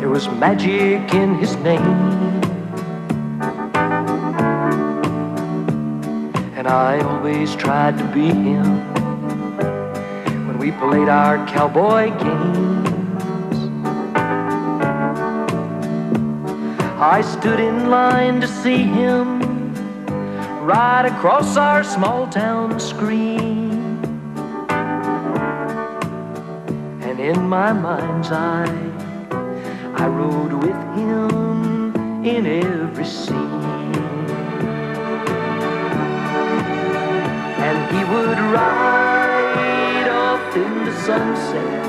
There was magic in his name, and I always tried to be him when we played our cowboy games. I stood in line to see him right across our small town screen, and in my mind's eye I rode with him in every scene. And he would ride off in the sunset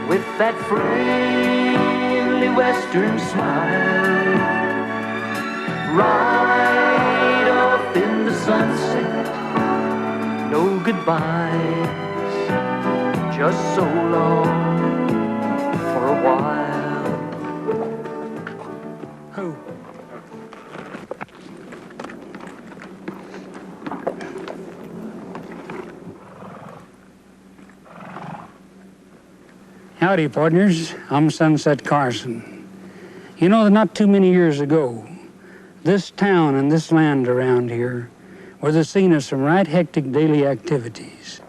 with that friendly western smile. Ride off in the sunset, no goodbyes, just so long for a while. Oh. Howdy, partners. I'm Sunset Carson. You know, not too many years ago, this town and this land around here were the scene of some right hectic daily activities.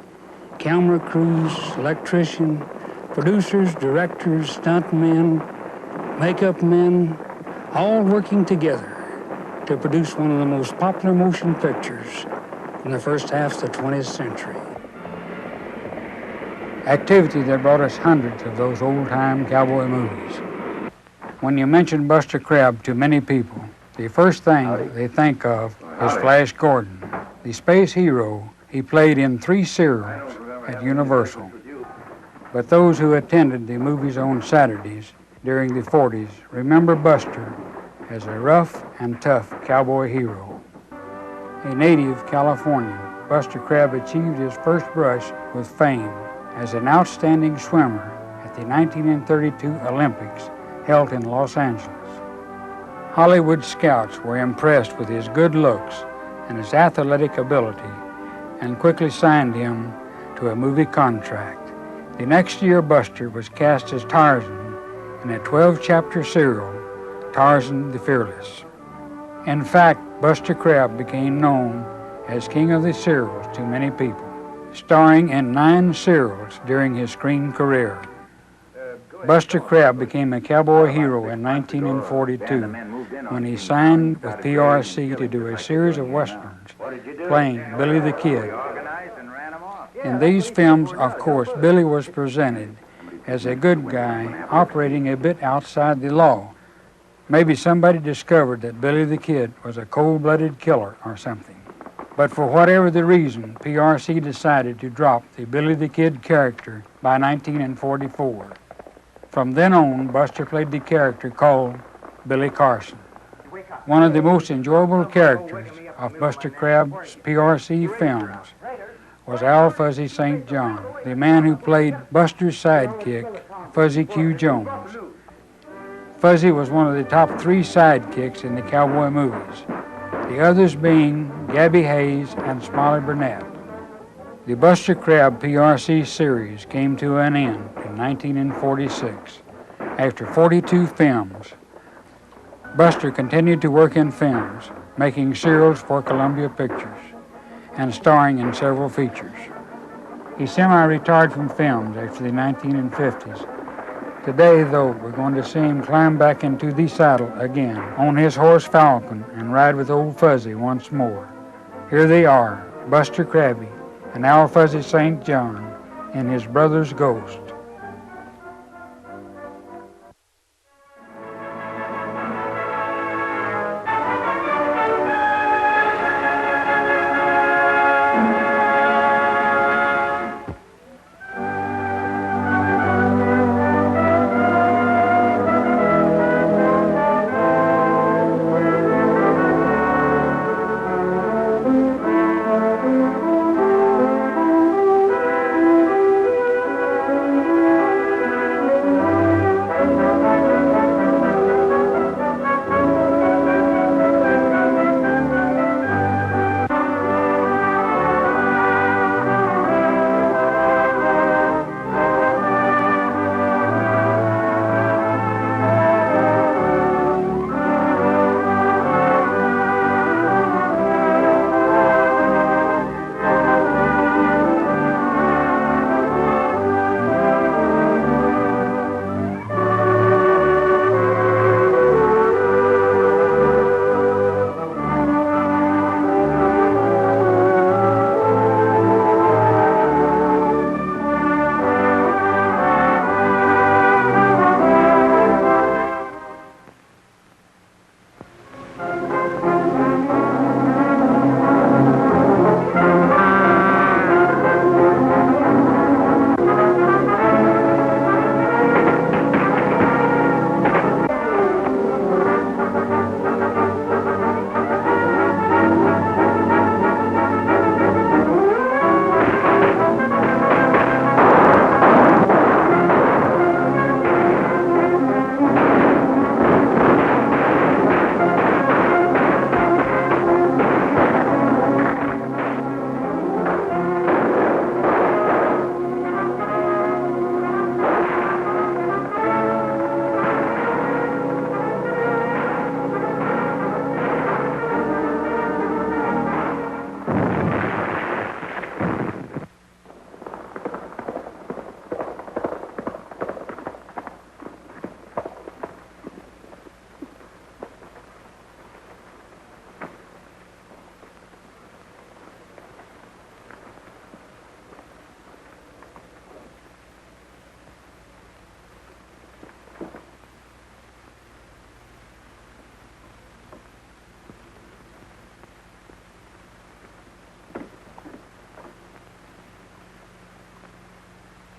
Camera crews, electrician, producers, directors, stuntmen, makeup men, all working together to produce one of the most popular motion pictures in the first half of the 20th century. Activity that brought us hundreds of those old-time cowboy movies. When you mention Buster Crabbe to many people, the first thing they think of is Flash Gordon, the space hero he played in 3 serials at Universal. But those who attended the movies on Saturdays during the 40s remember Buster as a rough and tough cowboy hero. A native of California, Buster Crabbe achieved his first brush with fame as an outstanding swimmer at the 1932 Olympics held in Los Angeles. Hollywood scouts were impressed with his good looks and his athletic ability and quickly signed him to a movie contract. The next year, Buster was cast as Tarzan in a 12-chapter serial, Tarzan the Fearless. In fact, Buster Crabbe became known as King of the Serials to many people, starring in 9 serials during his screen career. Buster Crabbe became a cowboy hero in 1942 when he signed with PRC to do a series of westerns playing Billy the Kid. In these films, of course, Billy was presented as a good guy operating a bit outside the law. Maybe somebody discovered that Billy the Kid was a cold-blooded killer or something. But for whatever the reason, PRC decided to drop the Billy the Kid character by 1944. From then on, Buster played the character called Billy Carson. One of the most enjoyable characters of Buster Crabbe's PRC films was Al Fuzzy St. John, the man who played Buster's sidekick, Fuzzy Q. Jones. Fuzzy was one of the top 3 sidekicks in the cowboy movies, the others being Gabby Hayes and Smiley Burnett. The Buster Crabbe PRC series came to an end in 1946. After 42 films, Buster continued to work in films, making serials for Columbia Pictures and starring in several features. He semi-retired from films after the 1950s. Today, though, we're going to see him climb back into the saddle again on his horse Falcon and ride with old Fuzzy once more. Here they are, Buster Crabbe and Al Fuzzy St. John in his brother's ghost.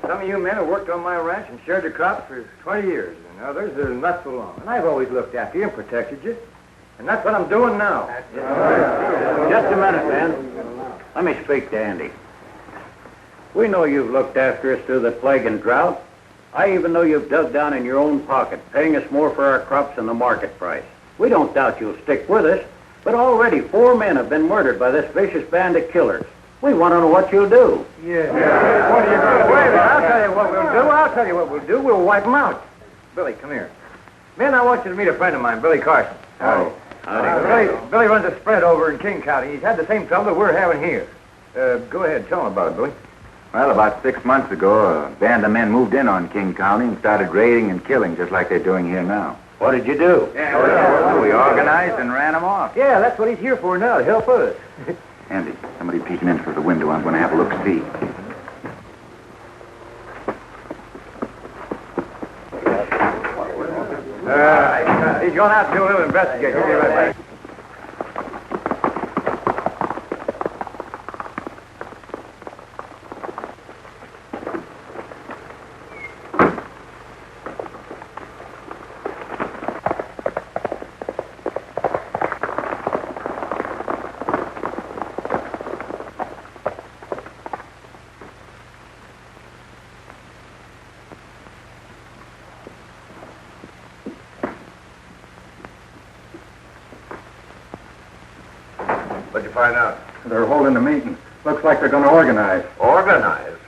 Some of you men have worked on my ranch and shared the crops for 20 years, and others are not so long. And I've always looked after you and protected you. And that's what I'm doing now. Just a minute, man. Let me speak to Andy. We know you've looked after us through the plague and drought. I even know you've dug down in your own pocket, paying us more for our crops than the market price. We don't doubt you'll stick with us, but already 4 men have been murdered by this vicious band of killers. We want to know what you'll do. Yeah. What are you going to do? Wait a minute. I'll tell you what we'll do. We'll wipe them out. Billy, come here. Men, I want you to meet a friend of mine, Billy Carson. Howdy. Billy runs a spread over in King County. He's had the same trouble that we're having here. Go ahead. Tell him about it, Billy. Well, about 6 months ago, a band of men moved in on King County and started raiding and killing just like they're doing here now. What did you do? We organized and ran them off. Yeah, that's what he's here for now, to help us. Andy, somebody peeking in through the window. I'm going to have a look-see. He's going out to do a little investigation. He'll be right back. What'd you find out? They're holding a meeting. Looks like they're going to organize. Organize?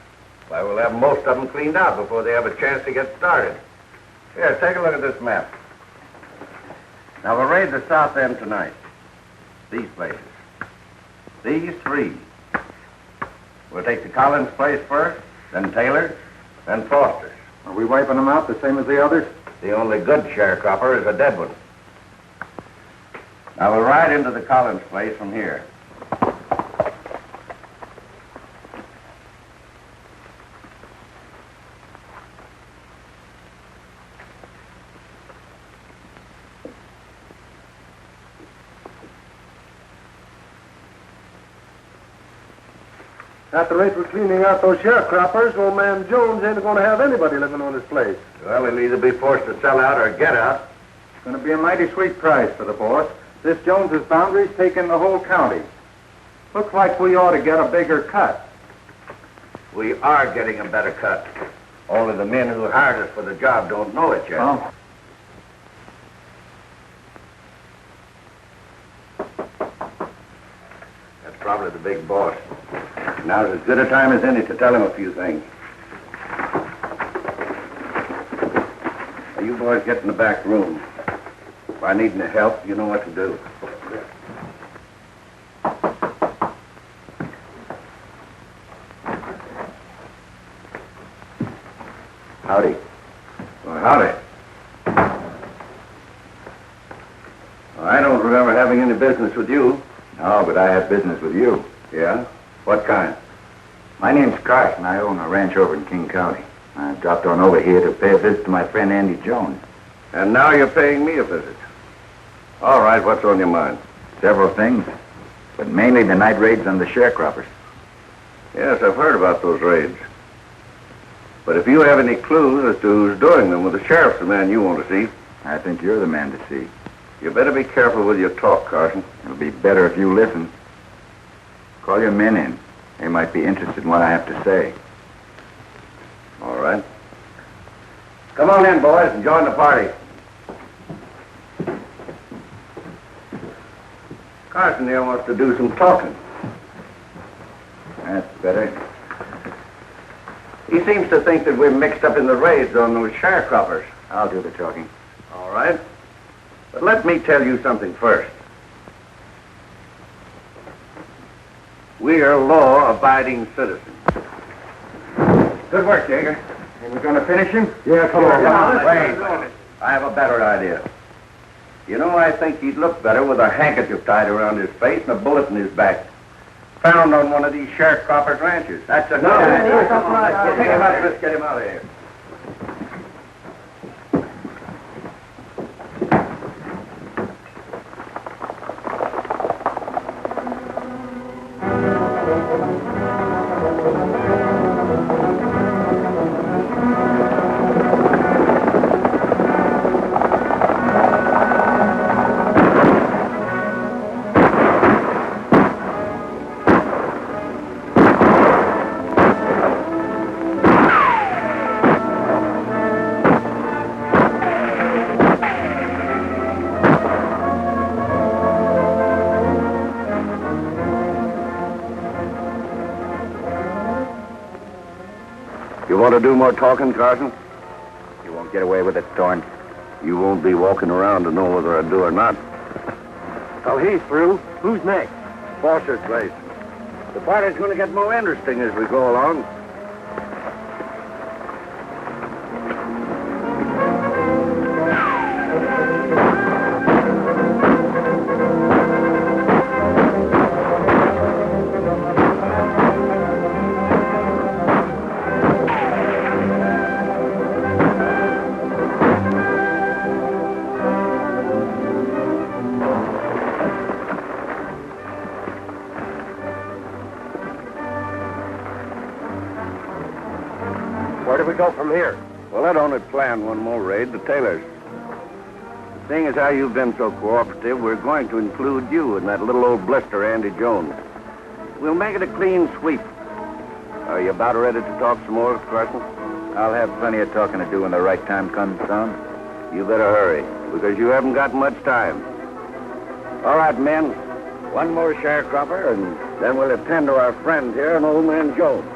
Why, we'll have most of them cleaned out before they have a chance to get started. Here, take a look at this map. Now, we'll raid the south end tonight. These places. These 3. We'll take the Collins place first, then Taylor's, then Foster's. Are we wiping them out the same as the others? The only good sharecropper is a dead one. Now, we'll ride into the Collins place from here. At the rate we're cleaning out those sharecroppers, old man Jones ain't going to have anybody living on his place. Well, he'll either be forced to sell out or get out. It's going to be a mighty sweet price for the boss. This Jones's boundary's taking the whole county. Looks like we ought to get a bigger cut. We are getting a better cut. Only the men who hired us for the job don't know it yet. Oh. That's probably the big boss. Now's as good a time as any to tell him a few things. Now, you boys get in the back room. If I need any help, you know what to do. Howdy. Well, howdy. Well, I don't remember having any business with you. No, but I have business with you. Yeah? What kind? My name's Carson. I own a ranch over in King County. I dropped on over here to pay a visit to my friend Andy Jones. And now you're paying me a visit. All right, what's on your mind? Several things, but mainly the night raids on the sharecroppers. Yes, I've heard about those raids. But if you have any clues as to who's doing them, well, the sheriff's the man you want to see. I think you're the man to see. You better be careful with your talk, Carson. It'll be better if you listen. Call your men in. They might be interested in what I have to say. All right. Come on in, boys, and join the party. Carson here wants to do some talking. That's better. He seems to think that we're mixed up in the raids on those sharecroppers. I'll do the talking. All right. But let me tell you something first. We are law-abiding citizens. Good work, Jaeger. Are we going to finish him? Yeah, come on. Wait. I have a better idea. You know, I think he'd look better with a handkerchief tied around his face and a bullet in his back. Found on one of these sharecroppers' ranches. That's a good idea. Come on, let's take him out. Let's get him out of here. want to do more talking, Carson? You won't get away with it, Thorne. You won't be walking around to know whether I do or not. Well, he's through. Who's next? Foster's place. The party's going to get more interesting as we go along. Where do we go from here? Well, I'd only planned one more raid, the Taylors. Seeing as how you've been so cooperative, we're going to include you in that little old blister, Andy Jones. We'll make it a clean sweep. Are you about ready to talk some more, Carson? I'll have plenty of talking to do when the right time comes, Tom. You better hurry, because you haven't got much time. All right, men. One more sharecropper, and then we'll attend to our friend here and old man Jones.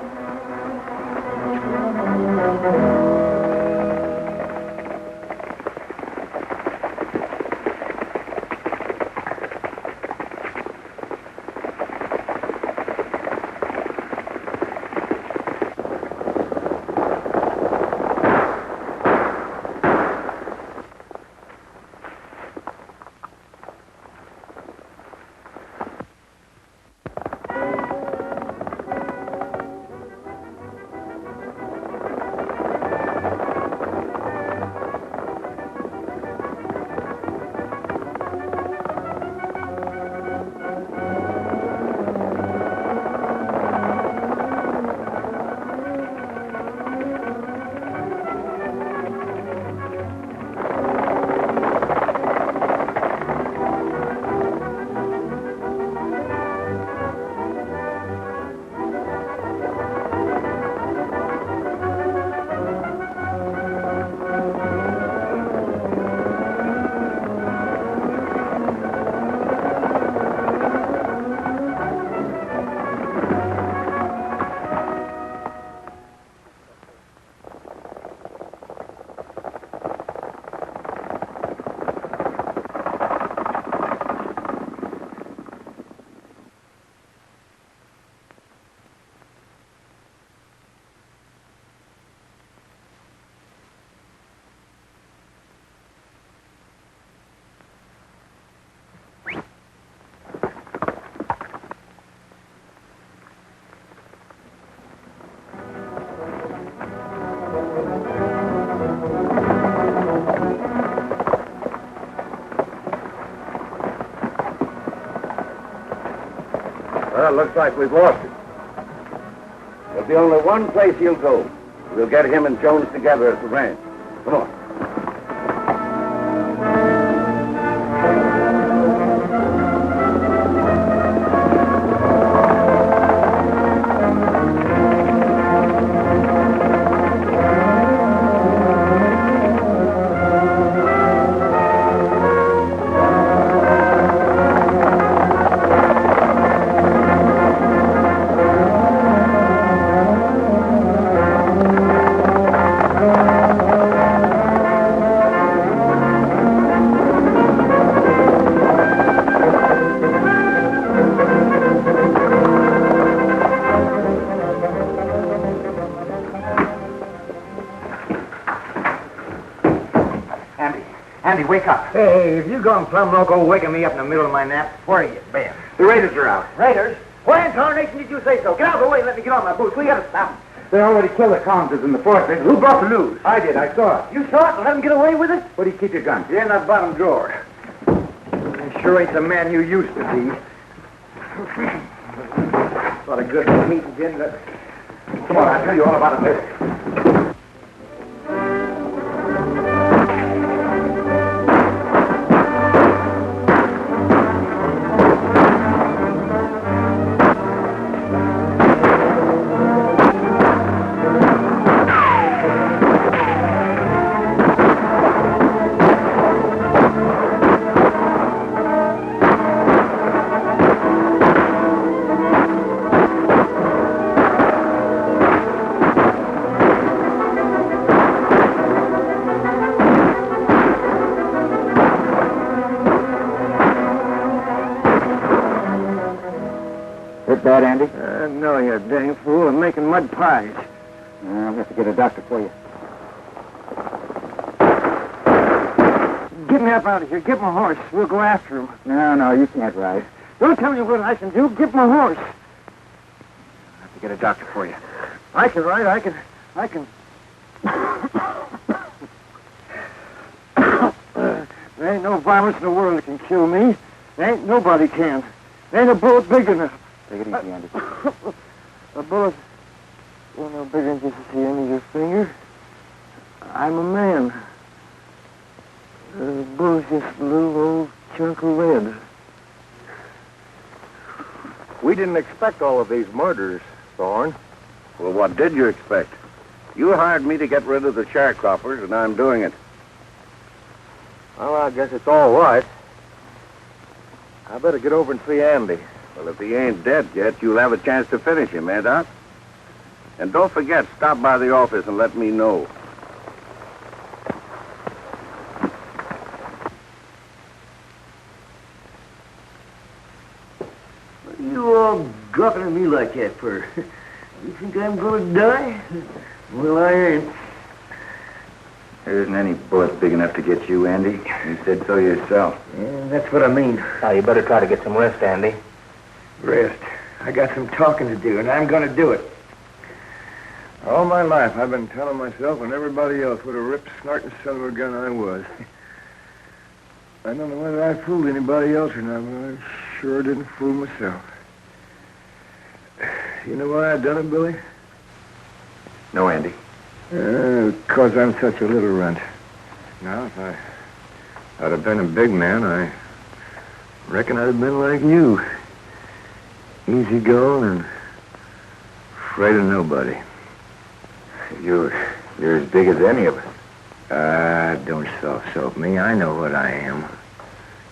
Well, looks like we've lost him. There'll be only one place he'll go. We'll get him and Jones together at the ranch. Come on. Andy, wake up. Hey, if you gone plumb loco waking me up in the middle of my nap, where are you been? The raiders are out. Raiders? Why in tarnation did you say so? Get out of the way and let me get on my boots. We gotta stop them. They already killed the counters in the fortress. Who brought the news? I did. I saw it. You saw it and let them get away with it? Where do you keep your gun? In that bottom drawer. You sure ain't the man you used to be. What a good meeting, Jim. Come on, I'll tell you all about it. that bad, Andy? No, you dang fool. I'm making mud pies. I'll have to get a doctor for you. Get me up out of here. Get my horse. We'll go after him. No, you can't ride. Don't tell me what I can do. Get my horse. I'll have to get a doctor for you. I can ride. I can. There ain't no violence in the world that can kill me. There ain't nobody can. There ain't a bullet big enough. Take it easy, Andy. A bullet, well, no bigger than just the end of your finger. I'm a man. The bullet's just a little old chunk of lead. We didn't expect all of these murders, Thorne. Well, what did you expect? You hired me to get rid of the sharecroppers, and I'm doing it. Well, I guess it's all right. I better get over and see Andy. Well, if he ain't dead yet, you'll have a chance to finish him, eh, Doc? And don't forget, stop by the office and let me know. What are you all gawking at me like that for? You think I'm going to die? Well, I ain't. There isn't any bullet big enough to get you, Andy. You said so yourself. Yeah, that's what I mean. Now, you better try to get some rest, Andy. Rest. I got some talking to do, and I'm going to do it. All my life, I've been telling myself and everybody else what a rip snorting son of a gun I was. I don't know whether I fooled anybody else or not, but I sure didn't fool myself. You know why I done it, Billy? No, Andy. Because I'm such a little runt. Now, if I'd have been a big man, I reckon I'd have been like you. Easy going and afraid of nobody. You're as big as any of us. Don't soft-soap me. I know what I am.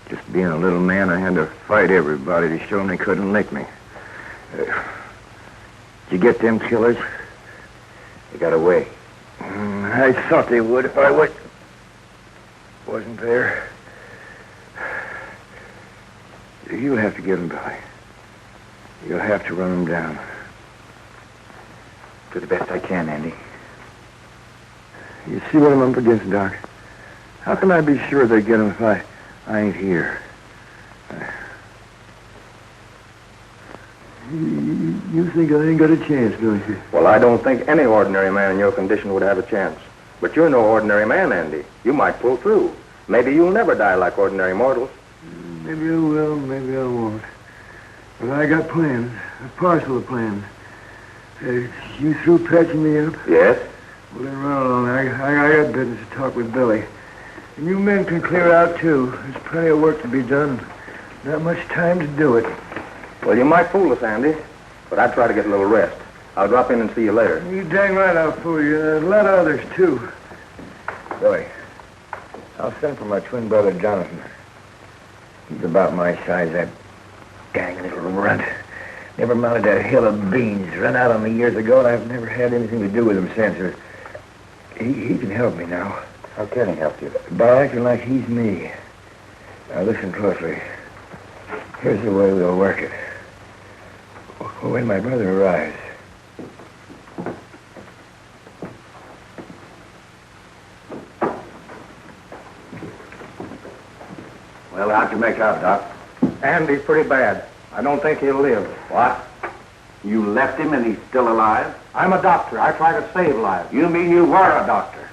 Just being a little man, I had to fight everybody to show them they couldn't lick me. Did you get them killers? They got away. I thought they would if I wasn't there. You'll have to get them, Billy. You'll have to run them down. Do the best I can, Andy. You see what I'm up against, Doc? How can I be sure they get them if I ain't here? You think I ain't got a chance, don't you? Well, I don't think any ordinary man in your condition would have a chance. But you're no ordinary man, Andy. You might pull through. Maybe you'll never die like ordinary mortals. Maybe I will, maybe I won't. But I got plans, a parcel of plans. You through patching me up? Yes? Well, then run along. I got business to talk with Billy. And you men can clear out, too. There's plenty of work to be done. Not much time to do it. Well, you might fool us, Andy. But I'd try to get a little rest. I'll drop in and see you later. You dang right I'll fool you. There's a lot of others, too. Billy, I'll send for my twin brother, Jonathan. He's about my size, that dang little runt. Never mounted that hill of beans. Run out on me years ago, and I've never had anything to do with him since. He can help me now. How can he help you? By acting like he's me. Now, listen closely. Here's the way we'll work it. When my brother arrives, Well, how'd you make out, Doc? Andy's pretty bad. I don't think he'll live. What? You left him and he's still alive? I'm a doctor. I try to save lives. You mean you were a doctor?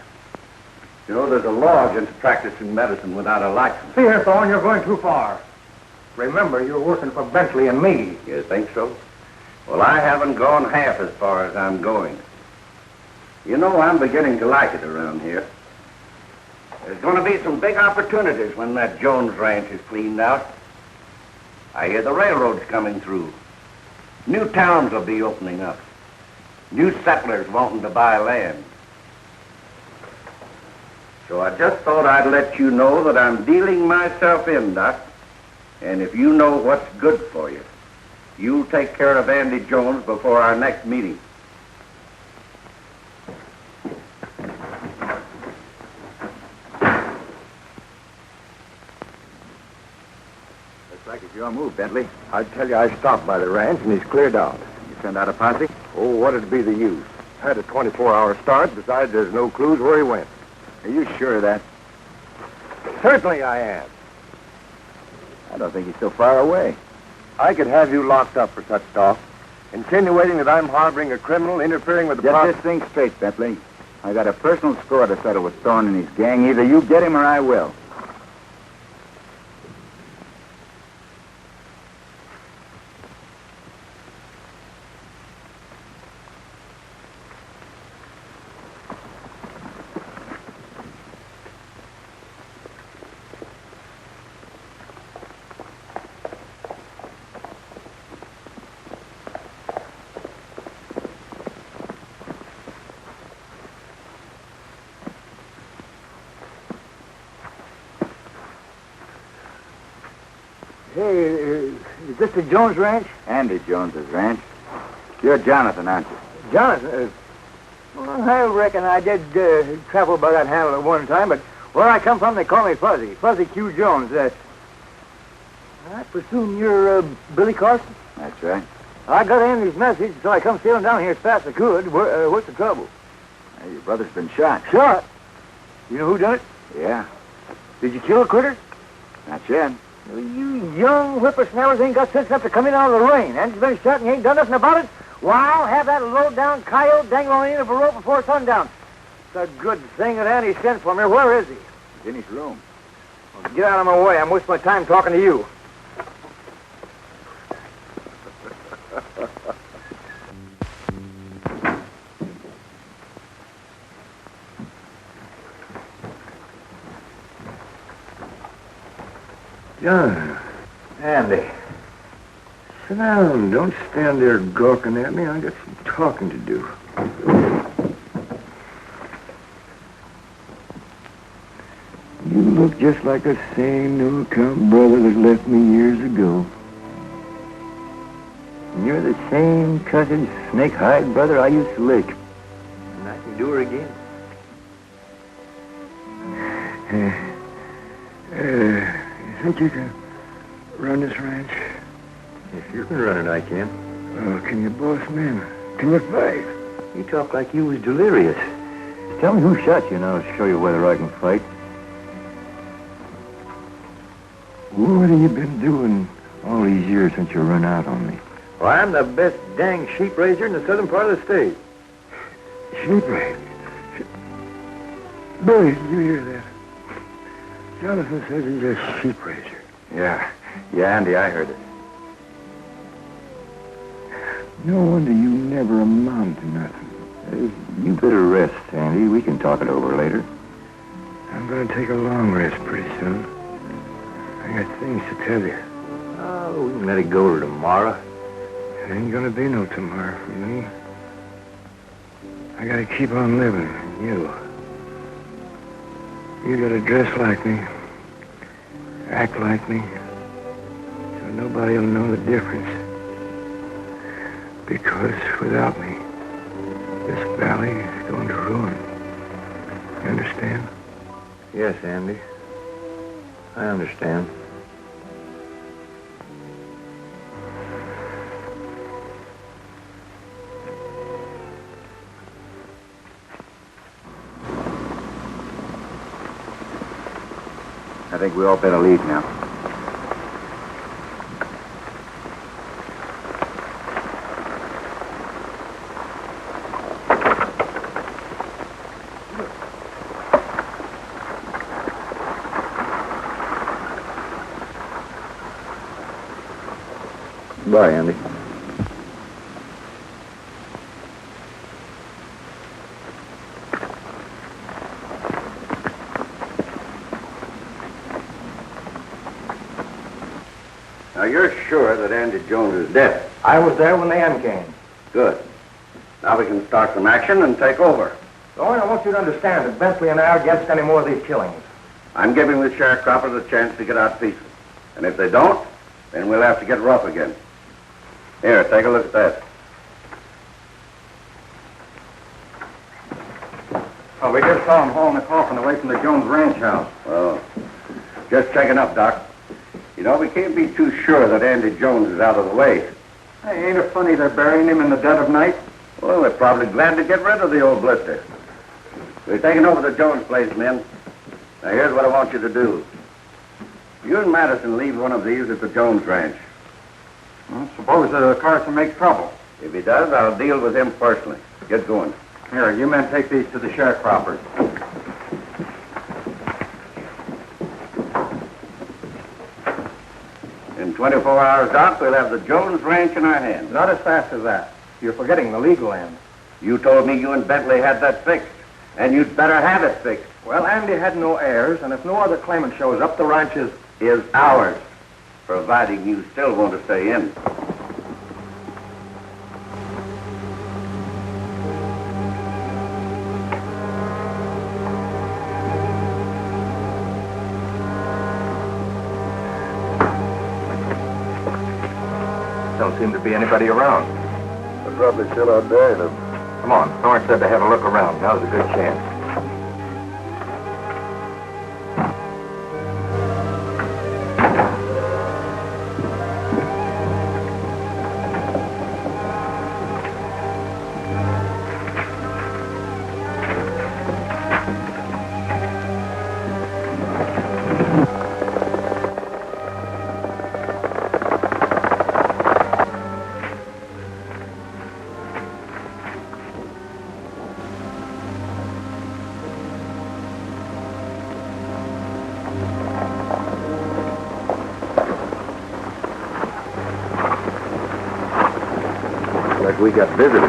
You know, there's a law against practicing medicine without a license. See here, Thorne, you're going too far. Remember, you're working for Bentley and me. You think so? Well, I haven't gone half as far as I'm going. You know, I'm beginning to like it around here. There's going to be some big opportunities when that Jones ranch is cleaned out. I hear the railroad's coming through. New towns will be opening up. New settlers wanting to buy land. So I just thought I'd let you know that I'm dealing myself in, Doc. And if you know what's good for you, you'll take care of Andy Jones before our next meeting. Looks like it's your move, Bentley. I tell you, I stopped by the ranch, and he's cleared out. You send out a posse? Oh, what'd be the use? Had a 24-hour start. Besides, there's no clues where he went. Are you sure of that? Certainly I am. I don't think he's so far away. I could have you locked up for such talk. Insinuating that I'm harboring a criminal, interfering with the Get this thing straight, Bentley. I got a personal score to settle with Thorne and his gang. Either you get him or I will. Hey, is this the Jones Ranch? Andy Jones's ranch. You're Jonathan, aren't you? Jonathan? Well, I reckon I did travel by that handle at one time, but where I come from, they call me Fuzzy. Fuzzy Q. Jones. I presume you're Billy Carson? That's right. I got Andy's message, so I come sailing down here as fast as I could. What's the trouble? Hey, your brother's been shot. Shot? You know who done it? Yeah. Did you kill a critter? Not yet. You young whippersnappers ain't got sense enough to come in out of the rain. And you've been shot and you ain't done nothing about it? Well, I'll have that low-down coyote dangling on the end of a rope before sundown. It's a good thing that Andy sent for me. Where is he? He's in his room. Well, get out of my way. I'm wasting my time talking to you. John. Andy. Sit down. Don't stand there gawking at me. I got some talking to do. You look just like the same no-account brother that left me years ago. And you're the same cussed snake-hide brother I used to lick. And I can do her again. You think you can run this ranch? If you can run it, I can. Well, can you boss men? Can you fight? You talk like you was delirious. Tell me who shot you, and I'll show you whether I can fight. What have you been doing all these years since you run out on me? Well, I'm the best dang sheep raiser in the southern part of the state. Sheep raiser? Billy, did you hear that? Jonathan says he's a sheep raiser. Yeah, Andy, I heard it. No wonder you never amount to nothing. You better rest, Andy. We can talk it over later. I'm going to take a long rest pretty soon. I got things to tell you. Oh, we can let it go to tomorrow. It ain't going to be no tomorrow for me. I got to keep on living, you. You got to dress like me, act like me, so nobody will know the difference. Because without me, this valley is going to ruin. You understand? Yes, Andy. I understand. I think we all better leave now. Bye, Andy. Now, you're sure that Andy Jones is dead? I was there when the end came. Good. Now we can start some action and take over. Owen, I want you to understand that Bentley and I are against any more of these killings. I'm giving the sharecroppers a chance to get out peaceful. And if they don't, then we'll have to get rough again. Here, take a look at that. Oh, we just saw him hauling the coffin away from the Jones ranch house. Well, just checking up, Doc. You know, we can't be too sure that Andy Jones is out of the way. Hey, ain't it funny they're burying him in the dead of night? Well, they're probably glad to get rid of the old blister. We're taking over the Jones place, men. Now, here's what I want you to do. You and Madison leave one of these at the Jones ranch. Well, suppose Carson makes trouble. If he does, I'll deal with him personally. Get going. Here, you men take these to the sharecroppers. In 24 hours, Doc, we'll have the Jones ranch in our hands. Not as fast as that. You're forgetting the legal end. You told me you and Bentley had that fixed, and you'd better have it fixed. Well, Andy had no heirs, and if no other claimant shows up, the ranch is ours, providing you still want to stay in. Don't seem to be anybody around. They're probably still out burying him. Come on, Thorne said to have a look around. Now's a good chance. Like we got visitors.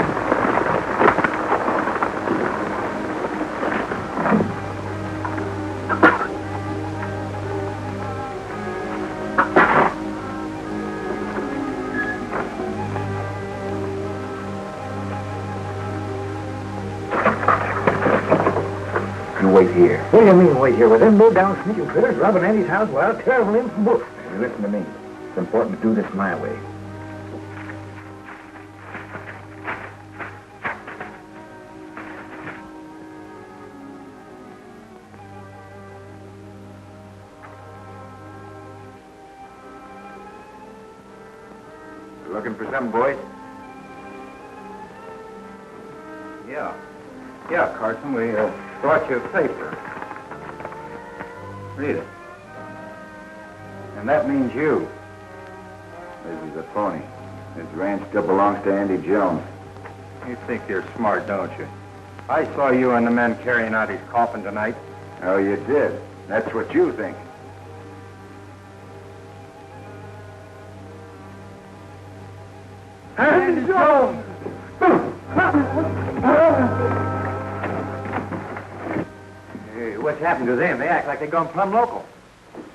You wait here. What do you mean, wait here? With them low-down sneaking critters robbing Andy's house, well, I'll tear him from book. Listen to me. It's important to do this my way. Looking for some boys? Yeah, Carson, we brought you a paper. Read it. And that means you. This is a phony. This ranch still belongs to Andy Jones. You think you're smart, don't you? I saw you and the men carrying out his coffin tonight. Oh, you did? That's what you think. Andy Jones! Hey, what's happened to them? They act like they've gone plumb local.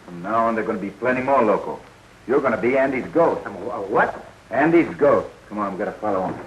From now on, there are going to be plenty more local. You're going to be Andy's ghost. What? Andy's ghost. Come on, we've got to follow him.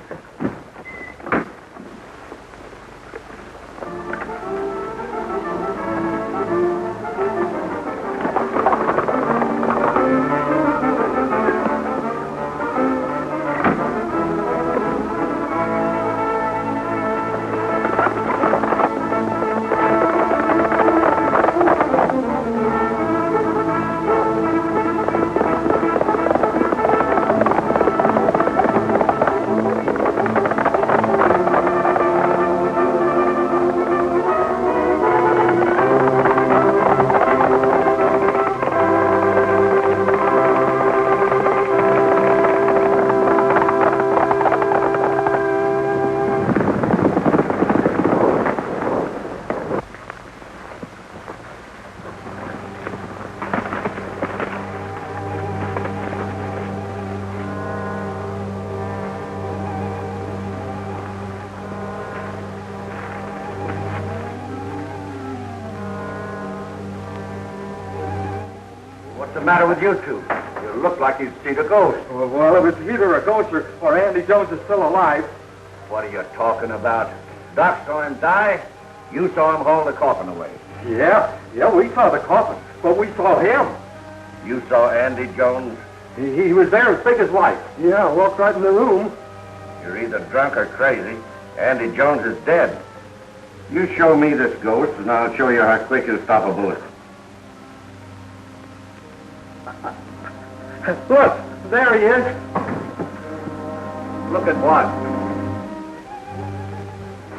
What's the matter with you two? You look like you've seen a ghost. Well, if it's either a ghost or Andy Jones is still alive. What are you talking about? Doc saw him die. You saw him haul the coffin away. Yeah, we saw the coffin, but we saw him. You saw Andy Jones. He was there as big as life. Yeah, walked right in the room. You're either drunk or crazy. Andy Jones is dead. You show me this ghost, and I'll show you how quick he'll stop a bullet. Look, there he is. Look at what?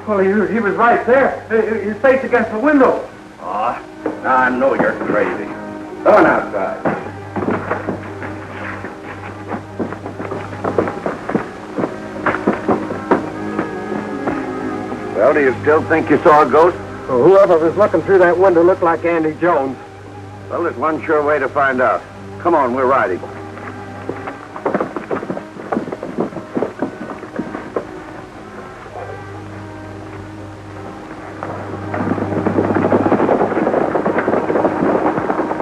Well, he was right there. His face against the window. Oh, now I know you're crazy. Go on outside. Well, do you still think you saw a ghost? Well, whoever was looking through that window looked like Andy Jones. Well, there's one sure way to find out. Come on, we're riding.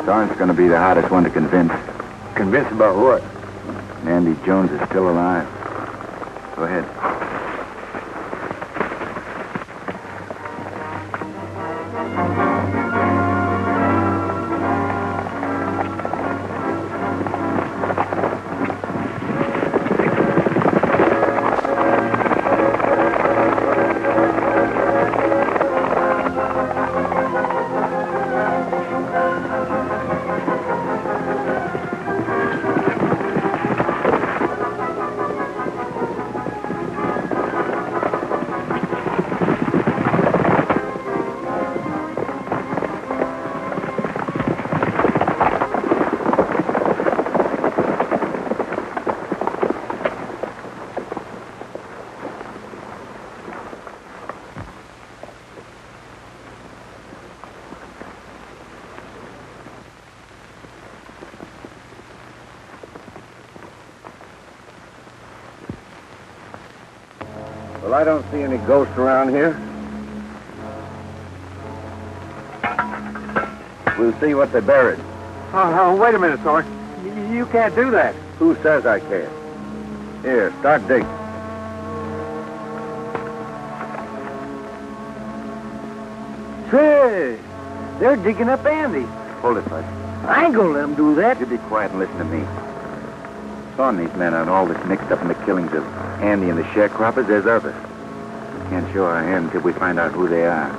Darn's going to be the hardest one to convince. Convinced about what? Andy Jones is still alive. Go ahead. Well, I don't see any ghosts around here. We'll see what they buried. Oh, wait a minute, Thor. You can't do that. Who says I can't? Here, start digging. Say, they're digging up Andy. Hold it, bud. I ain't gonna let them do that. You be quiet and listen to me. Son, these men aren't all this mixed up in the killings of Andy and the sharecroppers. There's others. We can't show our hand until we find out who they are.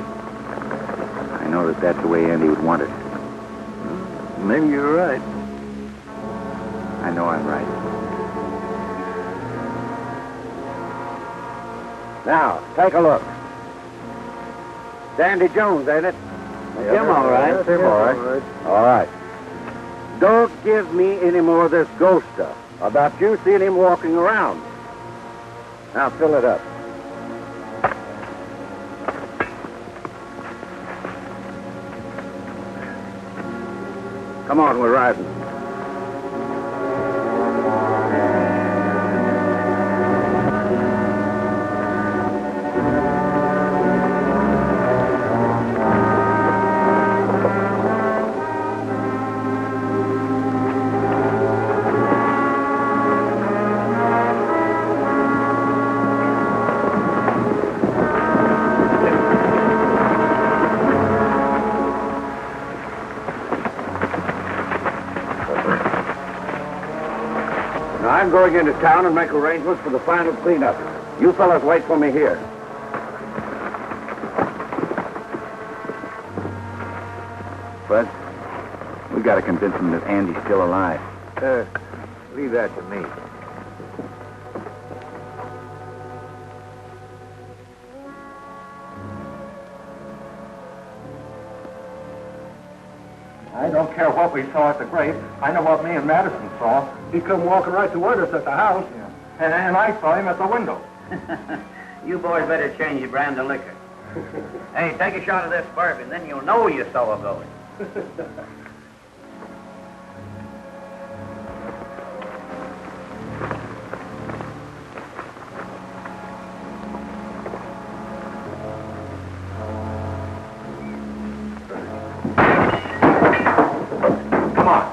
I know that that's the way Andy would want it. Maybe you're right. I know I'm right. Now, take a look. It's Andy Jones, ain't it? Him all right. Him all right. All right. Don't give me any more of this ghost stuff about you seeing him walking around. Now, fill it up. Come on, we're riding. Now, I'm going into town and make arrangements for the final cleanup. You fellas wait for me here. Bud, we gotta convince them that Andy's still alive. Leave that to me. I don't care what we saw at the grave. I know what me and Madison saw. He come walking right toward us at the house. Yeah. And I saw him at the window. You boys better change your brand of liquor. Hey, take a shot of this bourbon, then you'll know you saw a ghost. Come on.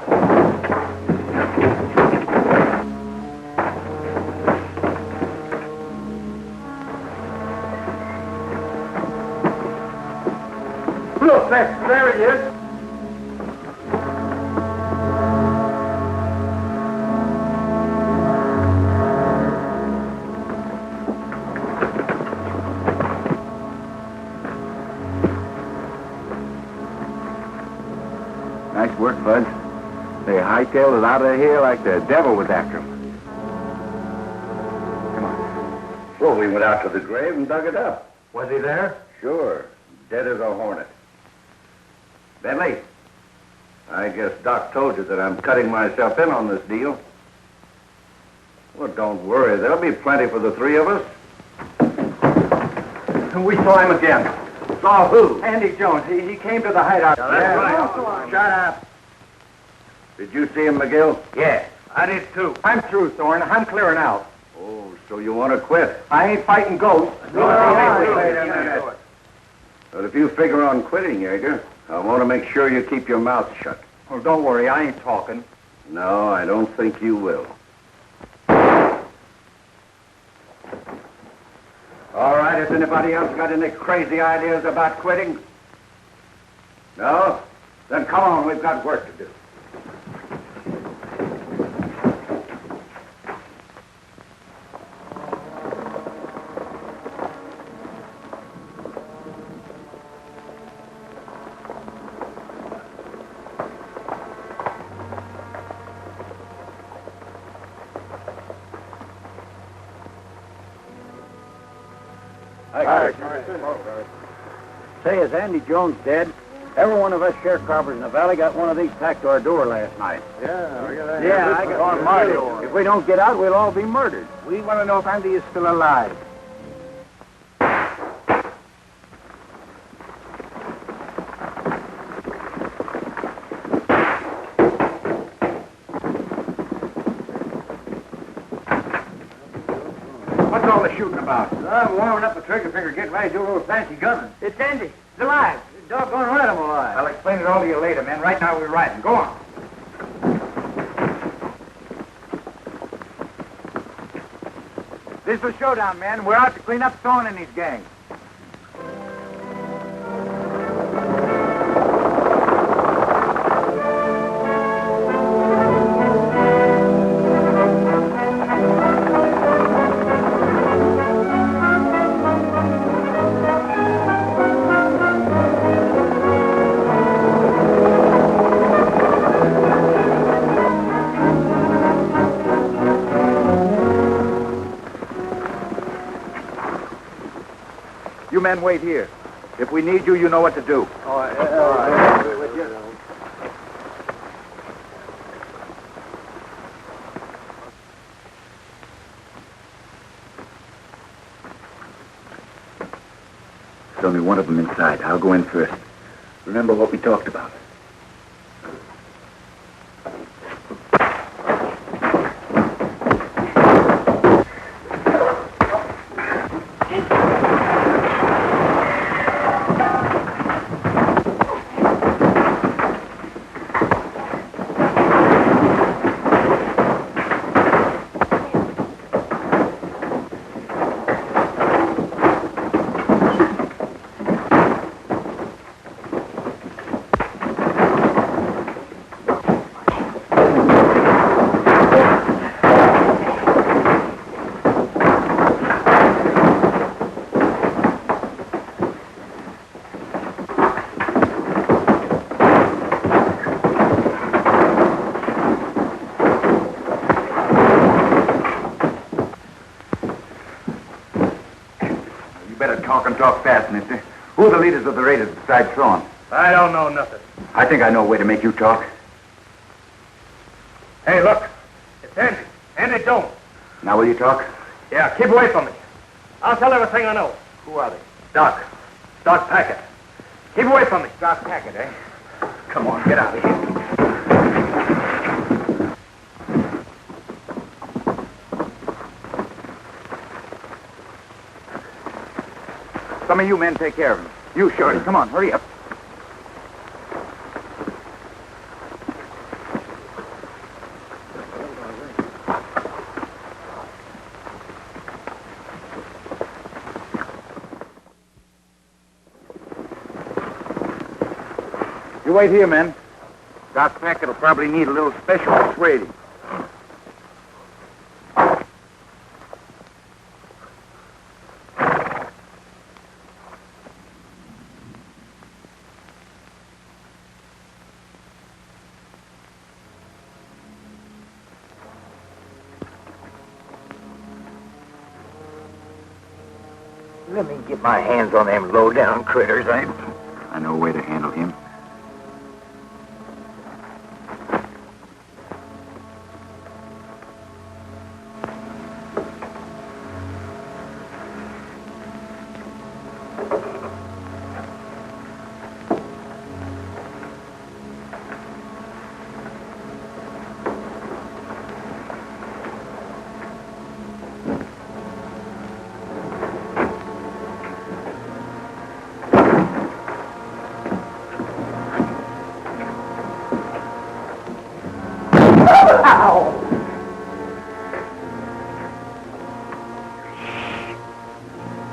Look, there he is. Nice work, Bud. They hightailed it out of here like the devil was after him. Come on. Well, we went out to the grave and dug it up. Was he there? Sure. Dead as a hornet. Bentley, I guess Doc told you that I'm cutting myself in on this deal. Well, don't worry. There'll be plenty for the three of us. We saw him again. Saw who? Andy Jones. He came to the hideout. That's right. Shut up. Did you see him, McGill? Yeah, I did too. I'm through, Thorne. I'm clearing out. Oh, so you want to quit? I ain't fighting ghosts. Wait a minute. But if you figure on quitting, Yeager, I want to make sure you keep your mouth shut. Well, don't worry. I ain't talking. No, I don't think you will. All right, has anybody else got any crazy ideas about quitting? No? Then come on, we've got work to do. Say, is Andy Jones dead? Every one of us sharecroppers in the valley got one of these tacked to our door last night. Yeah, I got on my door. If we don't get out, we'll all be murdered. We want to know if Andy is still alive. What's all the shooting about? I'm warming up the trigger finger, getting ready to do a little fancy gunning. It's Andy. He's alive. Doggone right I'm alive. I'll explain it all to you later, man. Right now we're riding. Go on. This is a showdown, man. We're out to clean up Thorne and his gang. You men wait here. If we need you, you know what to do. All right. There's only one of them inside. I'll go in first. Remember what we talked about. Talk fast, mister. Who are the leaders of the raiders besides Thorne? I don't know nothing. I think I know a way to make you talk. Hey, look. It's Andy. Andy Jones. Now will you talk? Yeah, keep away from me. I'll tell everything I know. Who are they? Doc. Doc Packett. Keep away from me. Doc Packett, eh? Come on, get out of here. Some of you men take care of him. You, Shorty, come on, hurry up. You wait here, men. Doc Packett will probably need a little special persuading. Let me get my hands on them low-down critters. I know a way to handle him.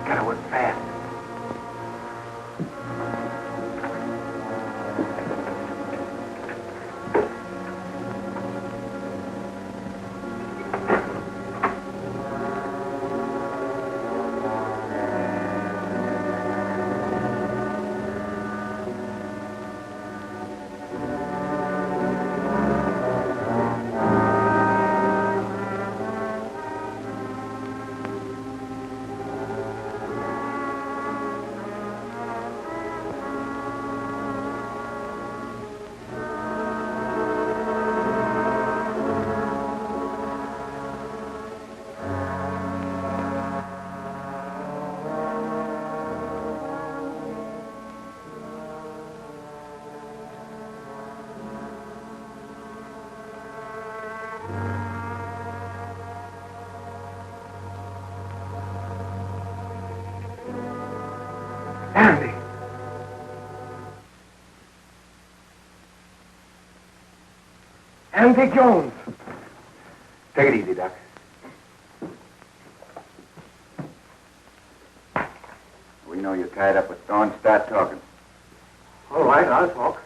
Gotta work fast. Andy. Andy Jones. Take it easy, Doc. We know you're tied up with Thorne. Start talking. All right, I'll talk.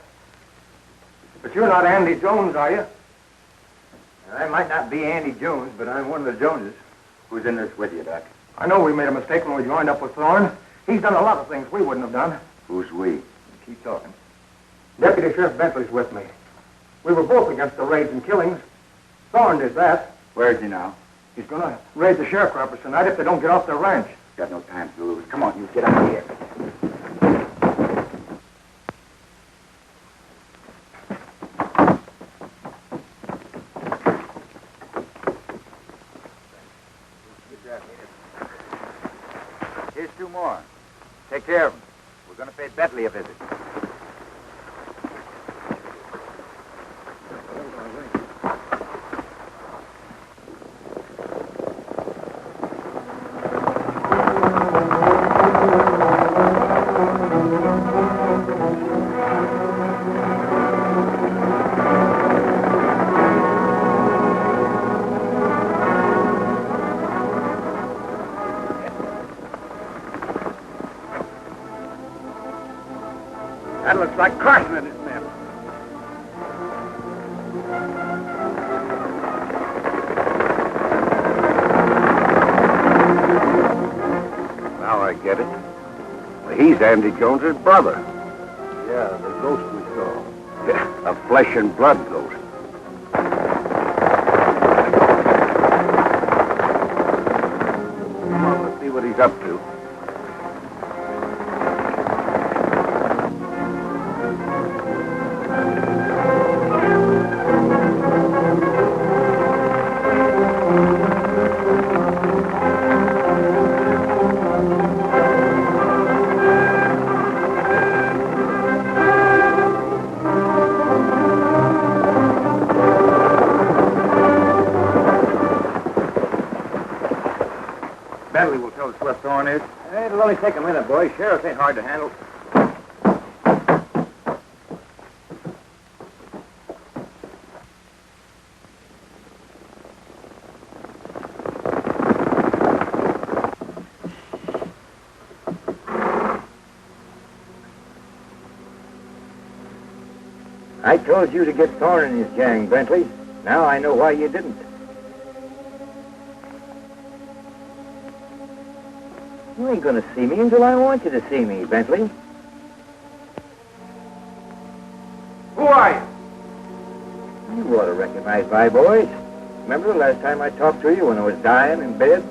But you're not Andy Jones, are you? I might not be Andy Jones, but I'm one of the Joneses. Who's in this with you, Doc? I know we made a mistake when we joined up with Thorne. He's done a lot of things we wouldn't have done. Who's we? Keep talking. Deputy Sheriff Bentley's with me. We were both against the raids and killings. Thorne did that. Where is he now? He's going to raid the sharecroppers tonight if they don't get off their ranch. Got no time to lose. Come on, you get out of here. Here's two more. Take care of them. We're going to pay Bentley a visit. That looks like Carson and his men. Now I get it. Well, he's Andy Jones's brother. Yeah, the ghost we saw. Yeah, a flesh and blood ghost. Come on, let's see what he's up to. Bentley will tell us where Thorne is. It'll only take a minute, boys. Sheriff ain't hard to handle. I told you to get Thorne and his gang, Bentley. Now I know why you didn't. You ain't gonna see me until I want you to see me, Bentley. Who are you? You ought to recognize my voice. Remember the last time I talked to you when I was dying in bed?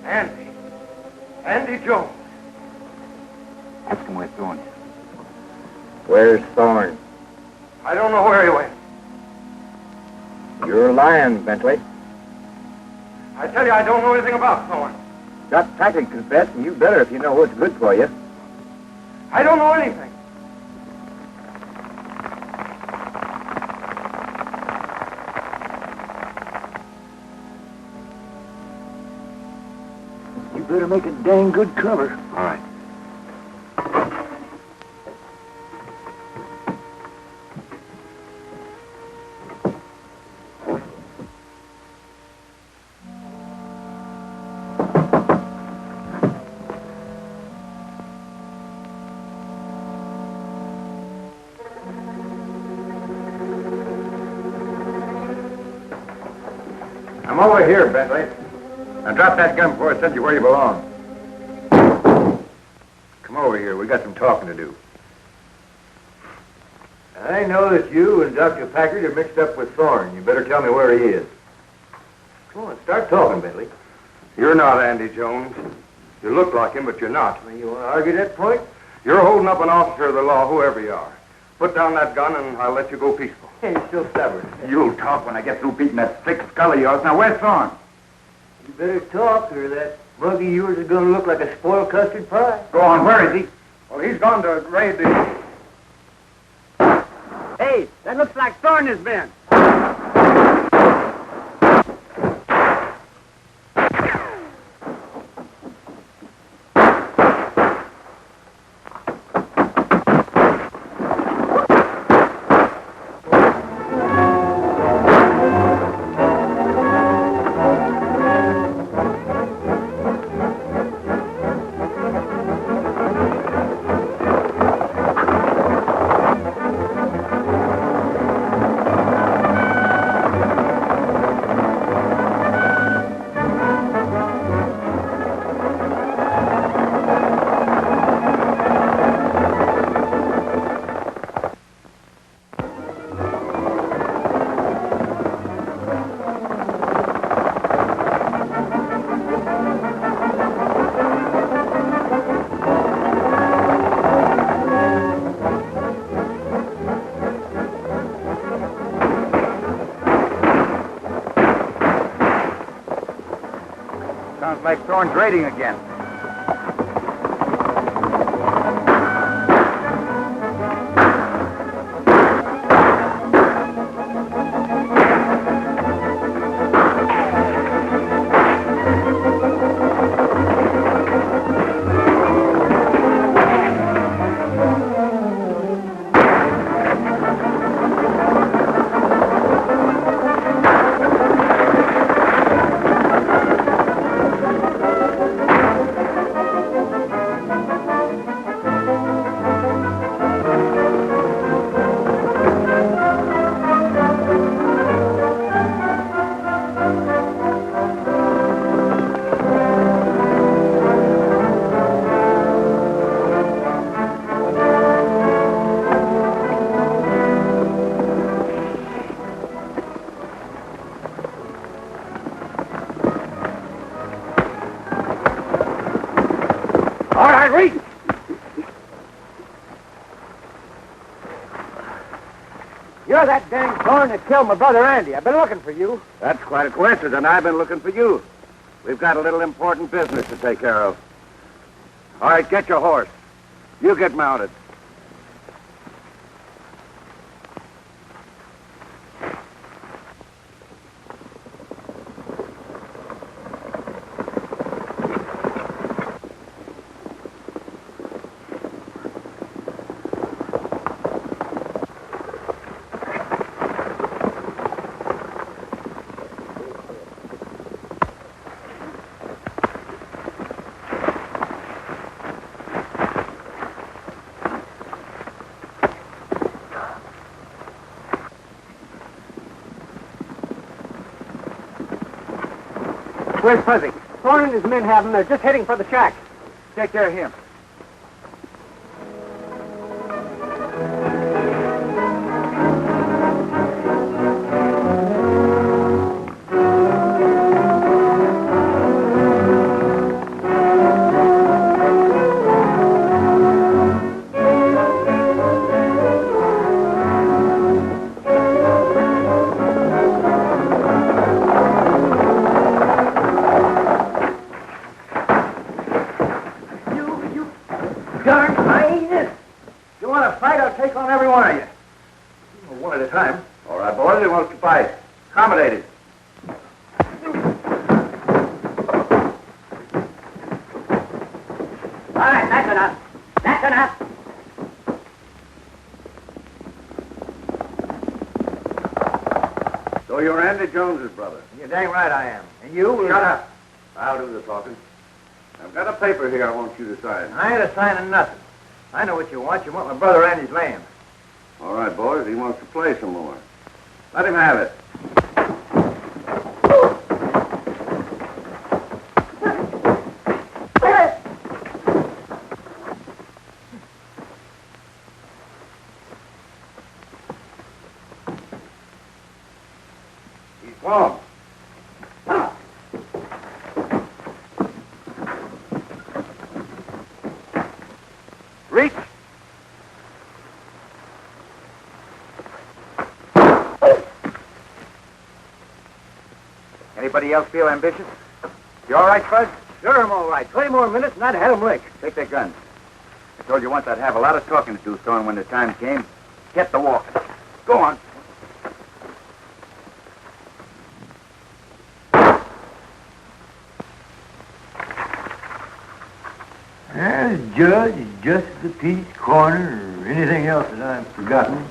Andy. Andy Jones. Ask him where Thorne is. Where's Thorne? I don't know where he went. You're lying, Bentley. I tell you, I don't know anything about Thorne. Got practically confessed, and you better if you know what's good for you. I don't know anything. You better make a dang good cover. All right. I'm over here, Bentley. Now drop that gun before I send you where you belong. Come over here. We got some talking to do. I know that you and Dr. Packard are mixed up with Thorne. You better tell me where he is. Come on, start talking, Bentley. You're not Andy Jones. You look like him, but you're not. You want to argue that point? You're holding up an officer of the law, whoever you are. Put down that gun, and I'll let you go peaceful. Hey, you're still stubborn. You'll talk when I get through beating that thick skull of yours. Now, where's Thorne? You better talk, or that mug of yours is going to look like a spoiled custard pie. Go on, where is he? Well, he's gone to raid the... Hey, that looks like Thorne has been. Sounds like Thorne's raiding again. You're that dang Thorne that killed my brother Andy. I've been looking for you. That's quite a coincidence, and I've been looking for you. We've got a little important business to take care of. All right, get your horse. You get mounted. Where's Fuzzy? Thorne and his men have him. They're just heading for the shack. Take care of him. One at a time. All right, boys, it won't suffice. Accommodated. All right, that's enough. That's enough. So you're Andy Jones's brother. You're dang right I am. And you? Shut up. I'll do the talking. I've got a paper here I want you to sign. I ain't a-signing nothing. I know what you want. You want my brother Andy's land. All right, boys, he wants to play some more. Let him have it. He's gone. Reach. Anybody else feel ambitious? You all right, Fuzz? Sure, I'm all right. 20 more minutes and I'd have him licked. Take their guns. I told you once I'd have a lot of talking to do, Thorne, when the time came. Get the walking. Go on. Judge, Justice of the Peace, Coroner, or anything else that I've forgotten.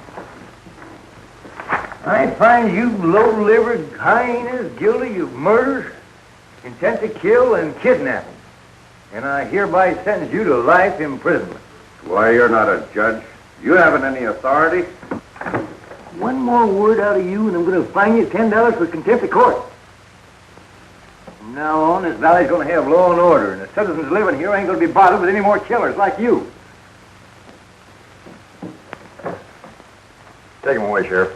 I find you low-livered hyenas guilty of murder, intent to kill, and kidnapping. And I hereby sentence you to life imprisonment. Why, you're not a judge. You haven't any authority. One more word out of you, and I'm going to fine you $10 for contempt of court. From now on, this valley's going to have law and order, and the citizens living here ain't going to be bothered with any more killers like you. Take him away, Sheriff.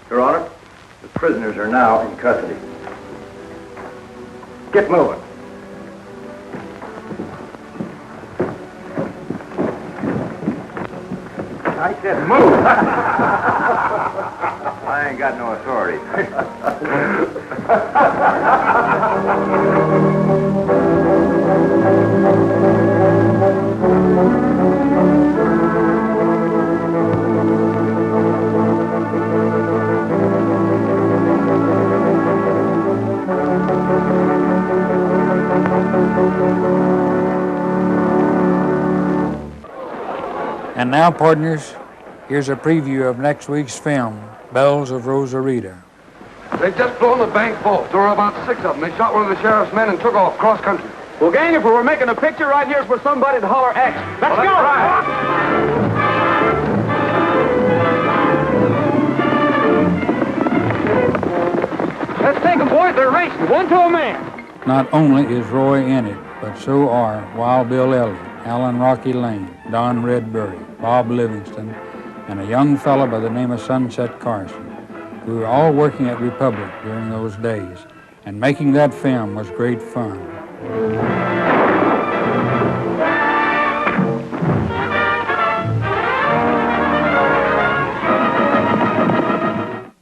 Your Honor, the prisoners are now in custody. Get moving. I said move. I ain't got no authority. And now, partners, here's a preview of next week's film, Bells of Rosarita. They've just blown the bank vault. There were about 6 of them. They shot one of the sheriff's men and took off cross country. Well, gang, if we were making a picture right here's for somebody to holler X. Let's go! Let's take them, boys. They're racing, one to a man. Not only is Roy in it, but so are Wild Bill Elliott, Alan Rocky Lane, Don Redbury, Bob Livingston, and a young fellow by the name of Sunset Carson, who were all working at Republic during those days, and making that film was great fun.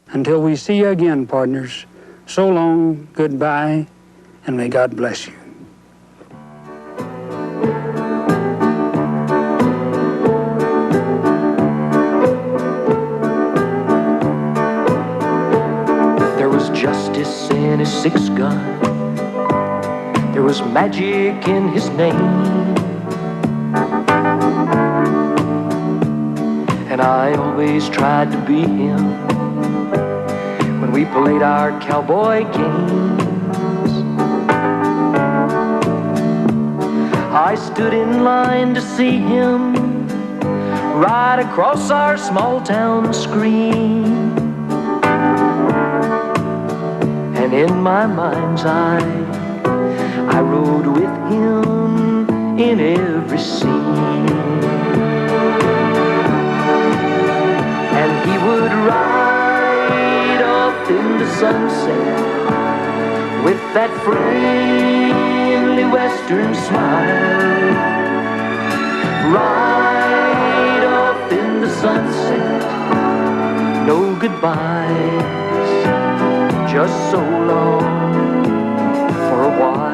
Until we see you again, partners, so long, goodbye, and may God bless you. There was justice in his 6-gun. There was magic in his name. And I always tried to be him when we played our cowboy games. I stood in line to see him right across our small town screen. And in my mind's eye, I rode with him in every scene. And he would ride off in the sunset with that friendly western smile. Ride goodbyes, just so long for a while.